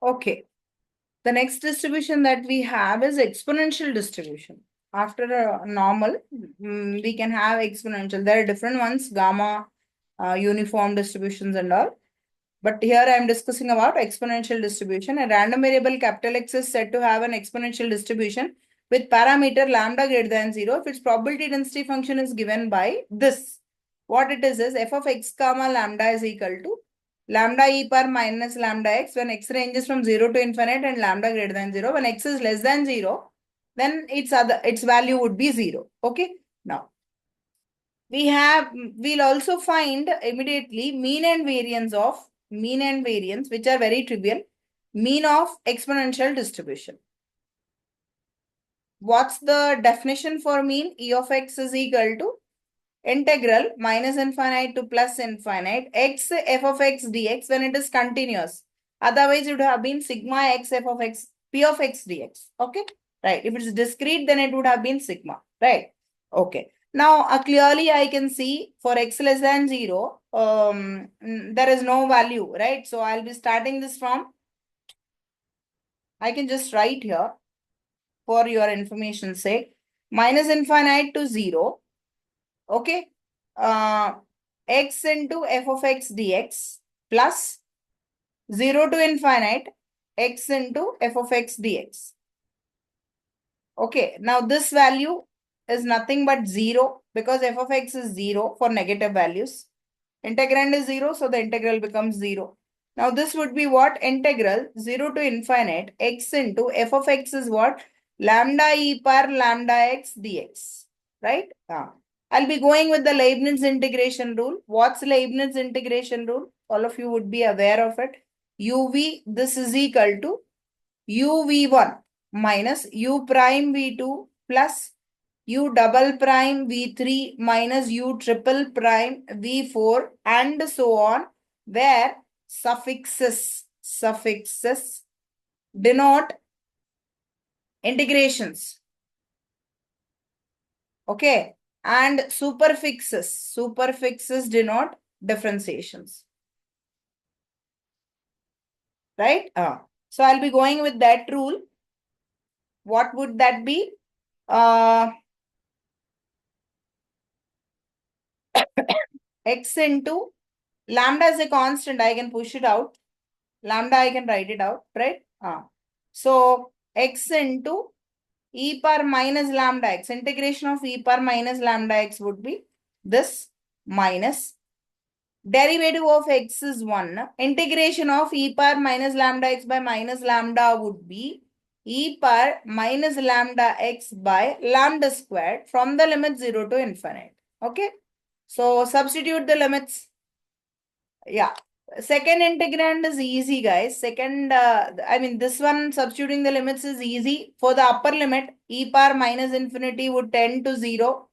Okay. The next distribution that we have is exponential distribution. After a normal, we can have exponential. There are different ones, gamma, uniform distributions and all. But here I am discussing about exponential distribution. A random variable capital X is said to have an exponential distribution with parameter lambda greater than 0 if its probability density function is given by this. What it is f of x comma lambda is equal to lambda e power minus lambda x when x ranges from 0 to infinite and lambda greater than 0. When x is less than 0, then its value would be 0. Okay. Now, we'll also find immediately mean and variance, which are very trivial. Mean of exponential distribution. What's the definition for mean? E of x is equal to integral minus infinite to plus infinite x f of x dx when it is continuous. Otherwise, it would have been sigma x f of x p of x dx. Okay, right. If it's discrete, then it would have been sigma. Right. Okay. Now, clearly I can see for x less than 0, there is no value, right? So I'll be starting this from, I can just write here for your information's sake, minus infinite to 0. Okay. Uh, x into f of x dx plus 0 to infinite x into f of x dx. Okay. Now this value is nothing but 0 because f of x is 0 for negative values. Integrand is 0, so the integral becomes 0. Now this would be what? Integral 0 to infinite x into f of x is what? Lambda e power lambda x dx. Right? I'll be going with the Leibniz integration rule. What's Leibniz integration rule? All of you would be aware of it. uv, this is equal to uv1 minus u prime v2 plus u double prime v3 minus u triple prime v4 and so on, where suffixes denote integrations. Okay. And superfixes denote differentiations. Right? So I'll be going with that rule. What would that be? X into lambda is a constant. I can push it out. Lambda, I can write it out, right? So x into e power minus lambda x. Integration of e power minus lambda x would be this minus derivative of x is 1. Integration of e power minus lambda x by minus lambda would be e power minus lambda x by lambda squared from the limit 0 to infinite. Okay. So substitute the limits. Yeah. Second integrand is easy, guys. This one substituting the limits is easy. For the upper limit, e power minus infinity would tend to 0,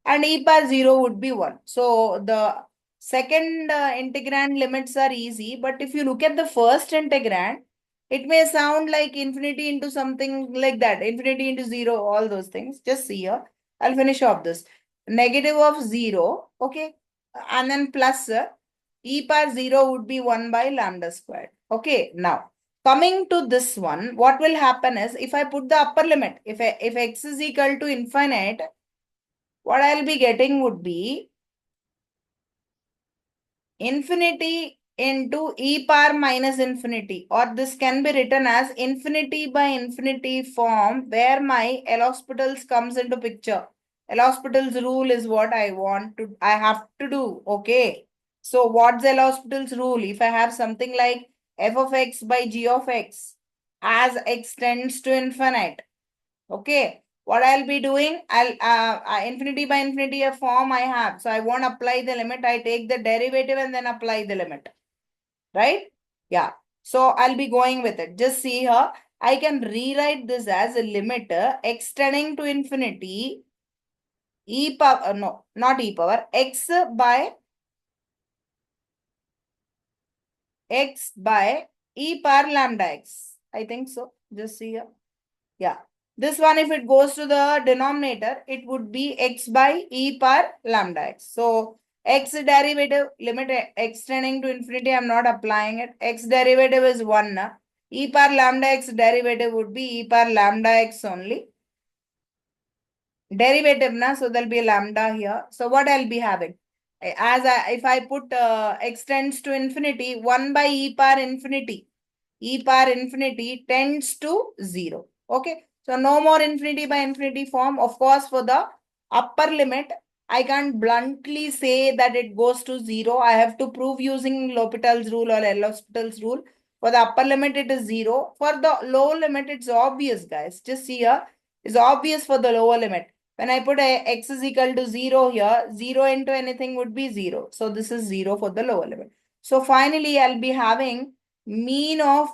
and e power 0 would be 1. So the second integrand limits are easy, but if you look at the first integrand, it may sound like infinity into something like that, infinity into 0, all those things. Just see here. I'll finish off this. Negative of 0, okay, and then plus e power 0 would be 1 by lambda squared. Okay, now coming to this one, what will happen is if I put the upper limit, if x is equal to infinite, what I'll be getting would be infinity into e power minus infinity, or this can be written as infinity by infinity form where my L'Hospital's comes into picture. L'Hospital's rule is what I have to do. Okay. So what's L'Hospital's rule? If I have something like f of x by g of x as x tends to infinite. Okay. What I'll be doing, infinity by infinity a form I have. So I won't apply the limit. I take the derivative and then apply the limit. Right? Yeah. So I'll be going with it. Just see here. I can rewrite this as a limit extending to infinity e power, no, not e power, x by e power lambda x. I think so. Just see here. Yeah. This one, if it goes to the denominator, it would be x by e power lambda x. So X derivative, limit extending to infinity, I'm not applying it. X derivative is 1. Na? E power lambda x derivative would be e power lambda x only. Derivative, na, so there'll be a lambda here. So what I'll be having? If I put extends to infinity, 1 by e power infinity. E power infinity tends to 0. Okay. So no more infinity by infinity form. Of course, for the upper limit, I can't bluntly say that it goes to 0. I have to prove using L'Hopital's rule or L'Hospital's rule. For the upper limit, it is 0. For the lower limit, it's obvious, guys. Just see here. It's obvious for the lower limit. When I put x is equal to 0 here, 0 into anything would be 0. So this is 0 for the lower limit. So finally, I'll be having mean of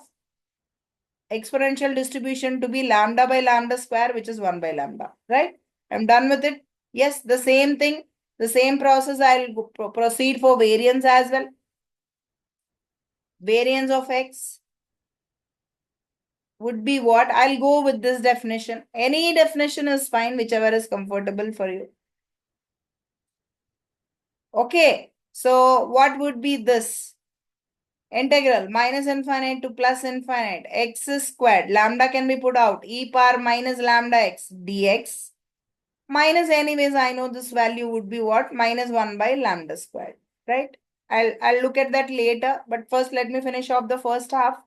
exponential distribution to be lambda by lambda square, which is 1 by lambda, right? I'm done with it. Yes, the same thing, the same process. I'll proceed for variance as well. Variance of x would be what? I'll go with this definition. Any definition is fine, whichever is comfortable for you. Okay, so what would be this? Integral minus infinite to plus infinite x squared. Lambda can be put out. E power minus lambda x dx. Minus, anyways, I know this value would be what? Minus 1 by lambda squared, right? I'll look at that later, but first let me finish off the first half.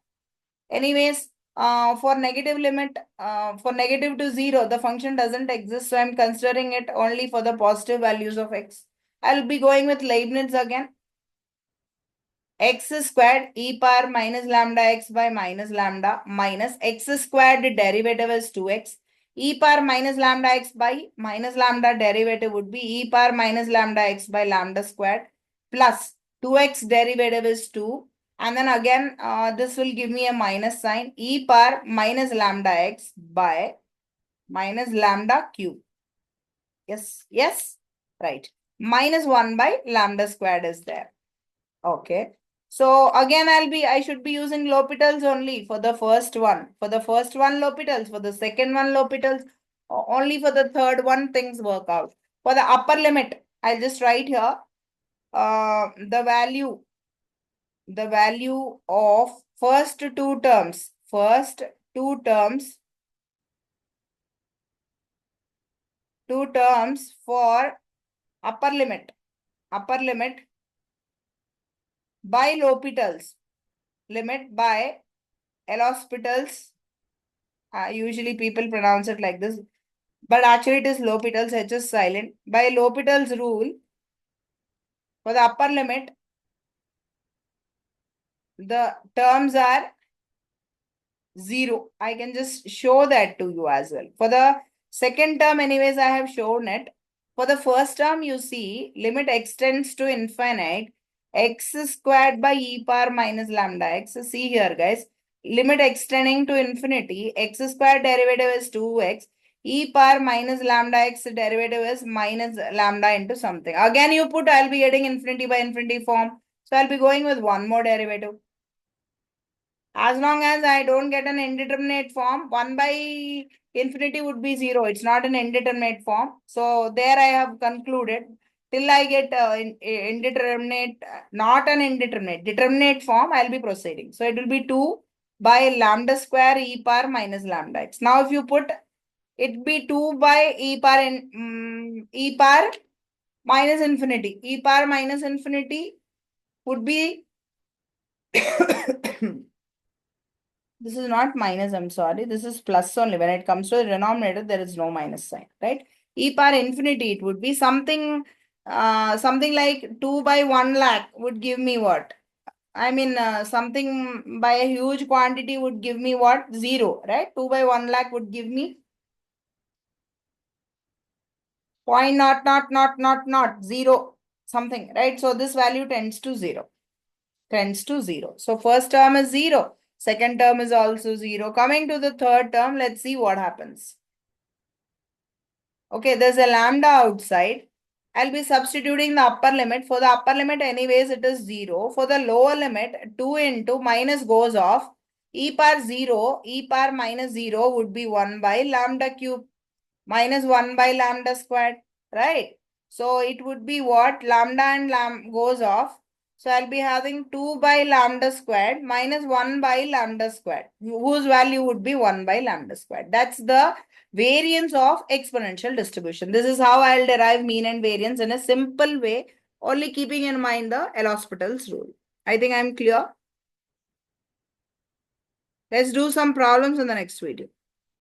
Anyways, for negative limit, for negative to 0, the function doesn't exist, so I'm considering it only for the positive values of x. I'll be going with Leibniz again. X squared e power minus lambda x by minus lambda minus x squared derivative is 2x. E power minus lambda x by minus lambda derivative would be e power minus lambda x by lambda squared plus 2x derivative is 2. And then again, this will give me a minus sign. E power minus lambda x by minus lambda cube. Yes, yes, right. Minus 1 by lambda squared is there. Okay. So again, I should be using L'Hopital's only for the first one. For the first one, L'Hopital's. For the second one, L'Hopital's. Only for the third one, things work out. For the upper limit, I'll just write here the value of first two terms. First two terms for upper limit. Upper limit by L'Hopital's. Limit by L'Hospital's. Usually people pronounce it like this, but actually it is L'Hopital's, H is silent. By L'Hopital's rule, for the upper limit, the terms are 0. I can just show that to you as well. For the second term, anyways, I have shown it. For the first term, you see, limit extends to infinite, x squared by e power minus lambda x. See here, guys. Limit extending to infinity, x squared derivative is 2x. E power minus lambda x derivative is minus lambda into something. Again, you put, I'll be getting infinity by infinity form. So I'll be going with one more derivative. As long as I don't get an indeterminate form, 1 by infinity would be 0. It's not an indeterminate form. So there I have concluded. Till I get indeterminate, not an indeterminate, determinate form, I'll be proceeding. So it will be 2 by lambda square e power minus lambda x. Now if you put, it be 2 by e power, e power minus infinity. E power minus infinity would be this is not minus, I'm sorry. This is plus only. When it comes to the denominator, there is no minus sign, right? E power infinity, it would be something, something like 2 by 1 lakh would give me what? I mean, something by a huge quantity would give me what? 0, right? 2 by 1 lakh would give me point not 0, something, right? So this value tends to 0. Tends to 0. So first term is 0. Second term is also 0. Coming to the third term, let's see what happens. Okay, there's a lambda outside. I'll be substituting the upper limit. For the upper limit, anyways, it is 0. For the lower limit, 2 into minus goes off. E power 0, e power minus 0 would be 1 by lambda cube minus 1 by lambda squared, right? So it would be what? Lambda and lambda goes off. So I'll be having 2 by lambda squared minus 1 by lambda squared, whose value would be 1 by lambda squared. That's the variance of exponential distribution. This is how I'll derive mean and variance in a simple way, only keeping in mind the L'Hospital's rule. I think I'm clear. Let's do some problems in the next video.